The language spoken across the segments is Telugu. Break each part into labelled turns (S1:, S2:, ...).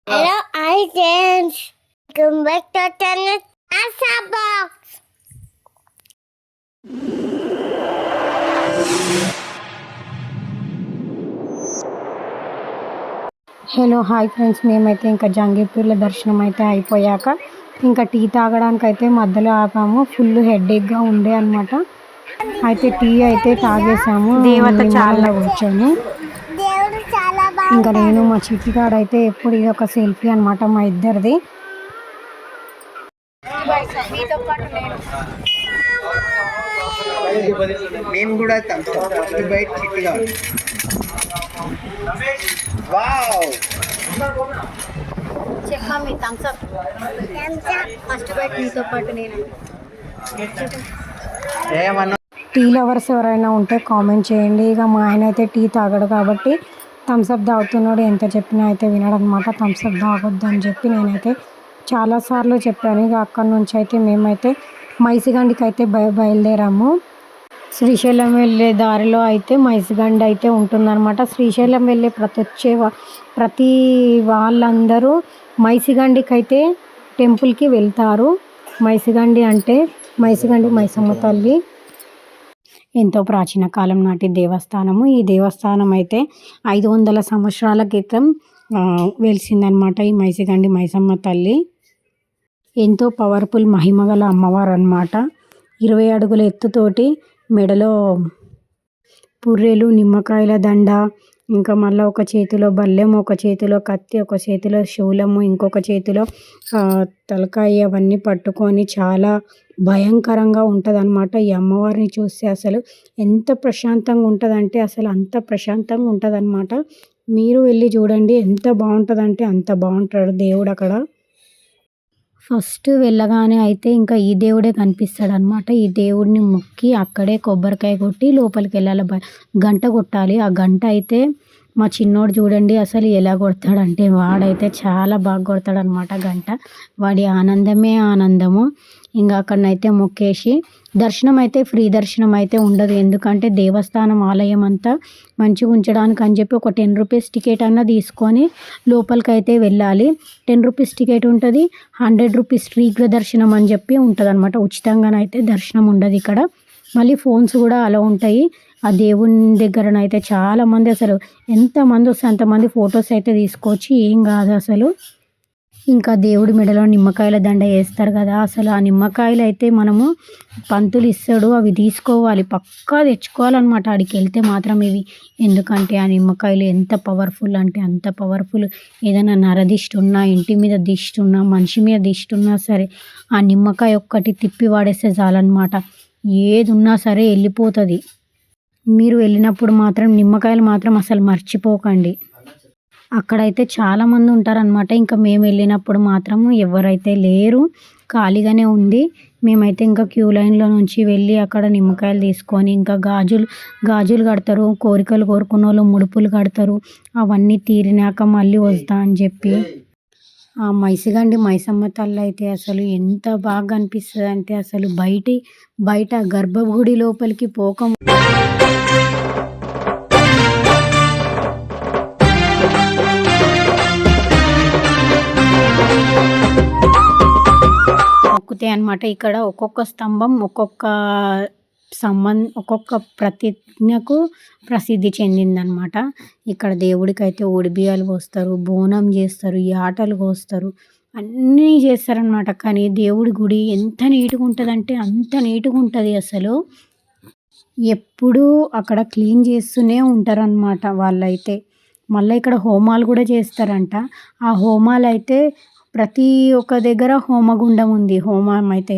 S1: Hello, hi friends. Welcome back to our channel Asa Box.
S2: Hello hi friends, మేమైతే ఇంకా జంగీపూర్లో దర్శనం అయితే అయిపోయాక ఇంకా టీ తాగడానికి అయితే మధ్యలో ఆపాము. ఫుల్ హెడేక్గా ఉండే అనమాట. అయితే టీ అయితే తాగేసాము దేవత చాలా కూర్చొని.
S1: దేవుడు చాలా
S2: ఇంకా
S1: బాగుంటాడు.
S2: నేను మా చిట్టిగాడు అయితే ఎప్పుడు ఇది ఒక సెల్ఫీ అనమాట మా ఇద్దరిది.
S3: నేను కూడా బయట చిట్టిగా వావ్
S2: చెప్పమ్మి థమ్స్ అప్ ఫస్ట్ బైట్ నీతో పాటు నేను.
S3: ఏమన్నా
S2: టీ లవర్స్ ఎవరైనా ఉంటే కామెంట్ చేయండి. ఇక మా ఆయన అయితే టీ తాగడు కాబట్టి థమ్స్అప్ తాగుతున్నాడు. ఎంత చెప్పినా అయితే వినడనమాట. థమ్స్అప్ తాగొద్దు అని చెప్పి నేనైతే చాలాసార్లు చెప్పాను. ఇక అక్కడి నుంచి అయితే మేమైతే మైసిగండికి అయితే బయలుదేరాము. శ్రీశైలం వెళ్ళే దారిలో అయితే మైసిగండి అయితే ఉంటుందన్నమాట. శ్రీశైలం వెళ్ళే ప్రతి వాళ్ళందరూ మైసిగండికి అయితే టెంపుల్కి వెళ్తారు. మైసిగండి అంటే మైసిగండి మైసమ్మ తల్లి ఎంతో ప్రాచీన కాలం నాటి దేవస్థానము. ఈ దేవస్థానం అయితే 500 సంవత్సరాల క్రితం వెలిసిందనమాట. ఈ మైసిగండి మైసమ్మ తల్లి ఎంతో పవర్ఫుల్ మహిమగల అమ్మవారు అనమాట. 20 అడుగుల ఎత్తుతోటి మెడలో పుర్రెలు, నిమ్మకాయల దండ, ఇంకా మళ్ళీ ఒక చేతిలో బల్లెం, ఒక చేతిలో కత్తి, ఒక చేతిలో శూలము, ఇంకొక చేతిలో తలకాయ అవన్నీ పట్టుకొని చాలా భయంకరంగా ఉంటుంది అనమాట. ఈ అమ్మవారిని చూస్తే అసలు ఎంత ప్రశాంతంగా ఉంటుందంటే అసలు అంత ప్రశాంతంగా ఉంటుంది అనమాట. మీరు వెళ్ళి చూడండి, ఎంత బాగుంటుందంటే అంత బాగుంటాడు దేవుడు అక్కడ. ఫస్ట్ వెళ్ళగానే అయితే ఇంకా ఈ దేవుడే కనిపిస్తాడు అనమాట. ఈ దేవుడిని మొక్కి అక్కడే కొబ్బరికాయ కొట్టి లోపలికి వెళ్ళాలి. గంట కొట్టాలి. ఆ గంట అయితే మా చిన్నోడు చూడండి అసలు ఎలా కొడతాడంటే వాడైతే చాలా బాగా కొడతాడనమాట గంట. వాడి ఆనందమే ఆనందము. ఇంకా అక్కడనైతే మొక్కేసి దర్శనం అయితే ఫ్రీ దర్శనం అయితే ఉండదు. ఎందుకంటే దేవస్థానం ఆలయం అంతా మంచిగా ఉంచడానికి అని చెప్పి ఒక 10 రూపీస్ టికెట్ అన్న తీసుకొని లోపలికి అయితే వెళ్ళాలి. 10 రూపీస్ టికెట్ ఉంటుంది, 100 రూపీస్ ఫ్రీ దర్శనం అని చెప్పి ఉంటుంది అనమాట. ఉచితంగానైతే దర్శనం ఉండదు ఇక్కడ. మళ్ళీ ఫోన్స్ కూడా అలా ఉంటాయి. ఆ దేవుని దగ్గరనైతే చాలామంది అసలు ఎంతమంది వస్తే అంతమంది ఫొటోస్ అయితే తీసుకోవచ్చు, ఏం కాదు అసలు. ఇంకా దేవుడి మెడలో నిమ్మకాయల దండ వేస్తారు కదా, అసలు ఆ నిమ్మకాయలు అయితే మనము పంతులు ఇస్తాడు, అవి తీసుకోవాలి, పక్కా తెచ్చుకోవాలన్నమాట ఆడికి వెళ్తే మాత్రం ఇవి. ఎందుకంటే ఆ నిమ్మకాయలు ఎంత పవర్ఫుల్ అంటే అంత పవర్ఫుల్. ఏదైనా నరదిష్టి ఉన్నా, ఇంటి మీద దిష్టి ఉన్నా, మనిషి మీద దిష్టి ఉన్నా సరే ఆ నిమ్మకాయ ఒక్కటి తిప్పి వాడేస్తే చాలన్నమాట. ఏది ఉన్నా సరే వెళ్ళిపోతుంది. మీరు వెళ్ళినప్పుడు మాత్రం నిమ్మకాయలు మాత్రం అసలు మర్చిపోకండి. అక్కడైతే చాలామంది ఉంటారనమాట. ఇంకా మేము వెళ్ళినప్పుడు మాత్రం ఎవరైతే లేరు, ఖాళీగానే ఉంది. మేమైతే ఇంకా క్యూ లైన్లో నుంచి వెళ్ళి అక్కడ నిమ్మకాయలు తీసుకొని ఇంకా గాజులు కడతారు. కోరికలు కోరుకున్న వాళ్ళు ముడుపులు కడతారు. అవన్నీ తీరినాక మళ్ళీ వస్తా అని చెప్పి ఆ మైసిగండి మైసమ్మ తల్లి అయితే అసలు ఎంత బాగా అనిపిస్తుంది అంటే అసలు బయట గర్భగుడి లోపలికి పోక మొక్కుతాయి అనమాట. ఇక్కడ ఒక్కొక్క స్తంభం ఒక్కొక్క ప్రతిజ్ఞకు ప్రసిద్ధి చెందిందనమాట. ఇక్కడ దేవుడికి అయితే ఒడిబియ్యాలు పోస్తారు, బోనం చేస్తారు, యాటలు కోస్తారు, అన్నీ చేస్తారనమాట. కానీ దేవుడి గుడి ఎంత నీట్గా ఉంటుందంటే అంత నీట్గా ఉంటుంది అసలు. ఎప్పుడూ అక్కడ క్లీన్ చేస్తూనే ఉంటారనమాట వాళ్ళైతే. మళ్ళీ ఇక్కడ హోమాలు కూడా చేస్తారంట. ఆ హోమాలు అయితే ప్రతి ఒక్క దగ్గర హోమగుండం ఉంది. హోమం అయితే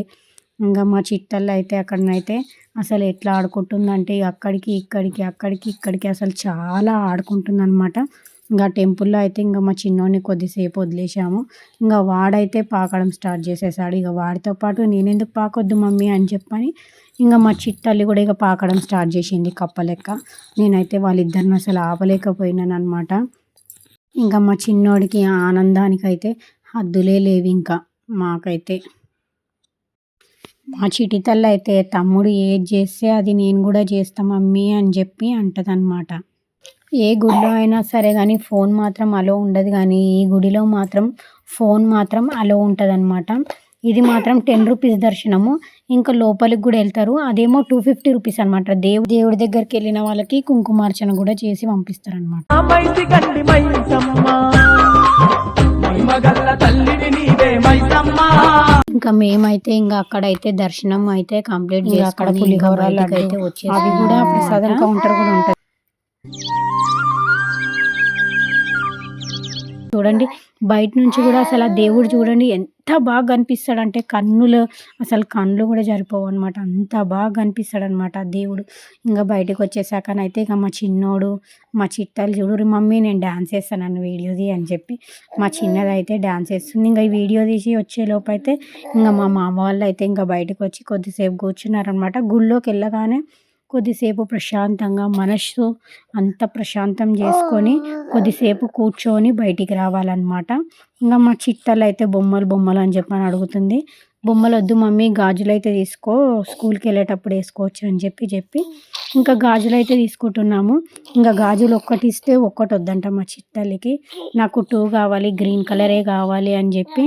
S2: ఇంకా మా చిట్టల్లో అయితే అక్కడనైతే అసలు ఎట్లా ఆడుకుంటుందంటే అక్కడికి ఇక్కడికి అసలు చాలా ఆడుకుంటుందన్నమాట. ఇంకా టెంపుల్లో అయితే ఇంకా మా చిన్నోడిని కొద్దిసేపు వదిలేసాము. ఇంకా వాడైతే పాకడం స్టార్ట్ చేసేసాడు. ఇక వాడితో పాటు నేనెందుకు పాకొద్దు మమ్మీ అని చెప్పని ఇంకా మా చిట్టల్లి కూడా ఇక పాకడం స్టార్ట్ చేసింది కప్పలెక్క. నేనైతే వాళ్ళిద్దరిని అసలు ఆపలేకపోయినాను అనమాట. ఇంకా మా చిన్నోడికి ఆనందానికైతే హద్దులే లేవు ఇంకా మాకైతే. మా చిటి తల్లి అయితే తమ్ముడు ఏది చేస్తే అది నేను కూడా చేస్తా మమ్మీ అని చెప్పి అంటదన్నమాట. ఏ గుడిలో అయినా సరే కానీ ఫోన్ మాత్రం అలో ఉండదు, కానీ ఈ గుడిలో మాత్రం ఫోన్ మాత్రం అలో ఉంటుందన్నమాట. ఇది మాత్రం 10 రూపీస్ దర్శనము. ఇంకా లోపలికి కూడా వెళ్తారు, అదేమో 250 రూపీస్ అనమాట. దేవుడి దగ్గరికి వెళ్ళిన వాళ్ళకి కుంకుమార్చన కూడా చేసి పంపిస్తారు అనమాట. ఇంకా మేమైతే ఇంకా అక్కడైతే దర్శనం అయితే కంప్లీట్ చేసి అక్కడ పులిహోర అయితే వచ్చేసి అవి కూడా ప్రసాదం కౌంటర్ కూడా ఉంటుంది. చూడండి బయట నుంచి కూడా అసలు ఆ దేవుడు చూడండి ఎంత బాగా కనిపిస్తాడు అంటే కళ్ళు కూడా సరిపోవు అనమాట, అంత బాగా కనిపిస్తాడు అనమాట ఆ దేవుడు. ఇంకా బయటకు వచ్చేసాకనైతే ఇక మా చిన్నోడు మా చిట్టాలు చూడు మమ్మీ నేను డ్యాన్స్ చేస్తాను వీడియోది అని చెప్పి మా చిన్నది అయితే డ్యాన్స్ చేస్తుంది. ఇంకా ఈ వీడియో తీసి వచ్చేలోపు అయితే ఇంకా మా మామ వాళ్ళు అయితే ఇంకా బయటకు వచ్చి కొద్దిసేపు కూర్చున్నారనమాట. గుళ్ళోకి వెళ్ళగానే కొద్దిసేపు ప్రశాంతంగా మనసు అంత ప్రశాంతం చేసుకొని కొద్దిసేపు కూర్చొని బయటికి రావాలన్నమాట. ఇంకా మా చిట్టలు అయితే బొమ్మలు అని చెప్పని అడుగుతుంది. బొమ్మలు వద్దు మమ్మీ గాజులు అయితే తీసుకో, స్కూల్కి వెళ్ళేటప్పుడు వేసుకోవచ్చు అని చెప్పి ఇంకా గాజులు అయితే తీసుకుంటున్నాము. ఇంకా గాజులు ఒక్కటి ఇస్తే ఒక్కటి వద్దంట మా చిట్టలకి, నాకు 2 కావాలి, గ్రీన్ కలరే కావాలి అని చెప్పి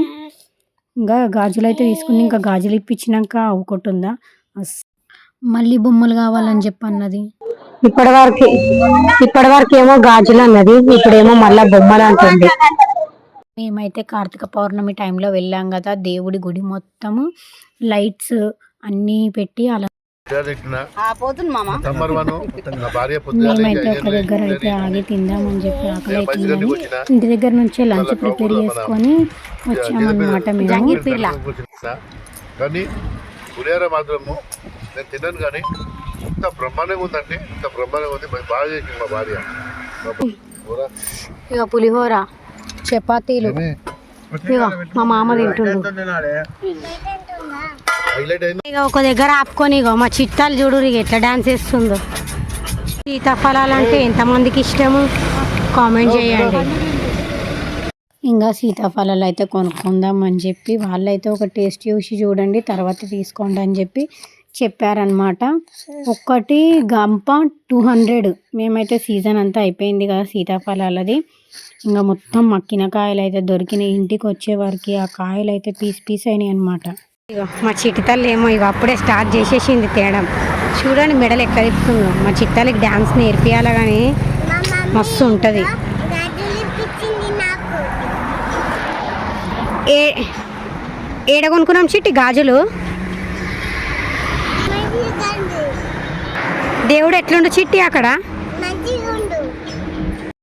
S2: ఇంకా గాజులు అయితే తీసుకుంది. ఇంకా గాజులు ఇప్పించినాక ఒకటి ఉందా మళ్ళీ బొమ్మలు కావాలని చెప్పి అన్నది. ఇప్పటి వరకు ఏమో గాజులు అన్నది, ఇప్పుడేమో మళ్ళీ బొమ్మలు అంటుంది. మేమైతే కార్తీక పౌర్ణమి టైంలో వెళ్ళాం కదా, దేవుడి గుడి మొత్తము లైట్స్ అన్నీ పెట్టి అలా మేమైతే ఒక దగ్గర అయితే ఆగి తిందామని చెప్పి ఆకలి అవుతుందని ఇంటి దగ్గర నుంచే లంచ్ ప్రిపేర్ చేసుకొని వచ్చామన్నమాట మేము.
S4: పులిహోర మాత్రము నేను తిన్నాను, కానీ ఇంత బ్రహ్మాండంగా ఉందంటే ఇంత బ్రహ్మాండంగా ఉంది. బాగా చేసింది మా భార్య.
S2: ఇక పులిహోర చపాతీలు ఇక మా మామ తింటుండు. ఇక ఒక దగ్గర ఆపుకొని ఇక మా చిట్టాలు చూడు ఇక ఎట్లా డాన్స్ చేస్తుందో. సీతాఫలాలంటే ఎంతమందికి ఇష్టము కామెంట్ చేయండి. ఇంకా సీతాఫలాలు అయితే కొనుక్కుందాం అని చెప్పి వాళ్ళైతే ఒక టేస్ట్ చూసి చూడండి తర్వాత తీసుకోండి అని చెప్పి చెప్పారనమాట. ఒక్కటి గంప 200. మేమైతే సీజన్ అంతా అయిపోయింది కదా సీతాఫలాలది, ఇంకా మొత్తం మక్కిన కాయలు అయితే దొరికినాయి. ఇంటికి వచ్చే వరకు ఆ కాయలు అయితే పీస్ అయినాయి అనమాట. ఇక మా చిట్టాలు ఏమో ఇక అప్పుడే స్టార్ట్ చేసేసింది తేడం. చూడండి మెడలు ఎక్కడ తిప్పుతుందో. మా చిట్టాలకి డ్యాన్స్ నేర్పియాలి కానీ మస్తు ఉంటుంది. ఏడ కొనుక్కున్నాం చిట్టి గాజులు? దేవుడు ఎట్లుండు చిట్టి అక్కడ?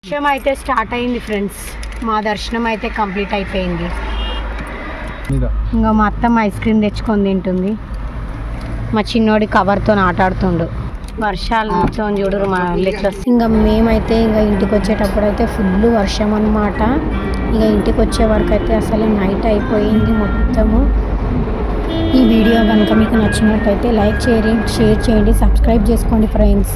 S2: దర్శనం అయితే స్టార్ట్ అయింది ఫ్రెండ్స్, మా దర్శనం అయితే కంప్లీట్ అయిపోయింది. ఇంకా మా అత్తమ్మ ఐస్ క్రీమ్ తెచ్చుకొని తింటుంది, మా చిన్నోడి కవర్తో ఆటాడుతుండు. వర్షాలు మొత్తం చూడరు మా ఇట్లా. ఇంకా మేమైతే ఇంకా ఇంటికి వచ్చేటప్పుడు అయితే ఫుల్ వర్షం అన్నమాట. ఇక ఇంటికి వచ్చే వరకు అయితే అసలు నైట్ అయిపోయింది మొత్తము. ఈ వీడియో కనుక మీకు నచ్చినట్టయితే లైక్ చేయండి, షేర్ చేయండి, సబ్స్క్రైబ్ చేసుకోండి ఫ్రెండ్స్.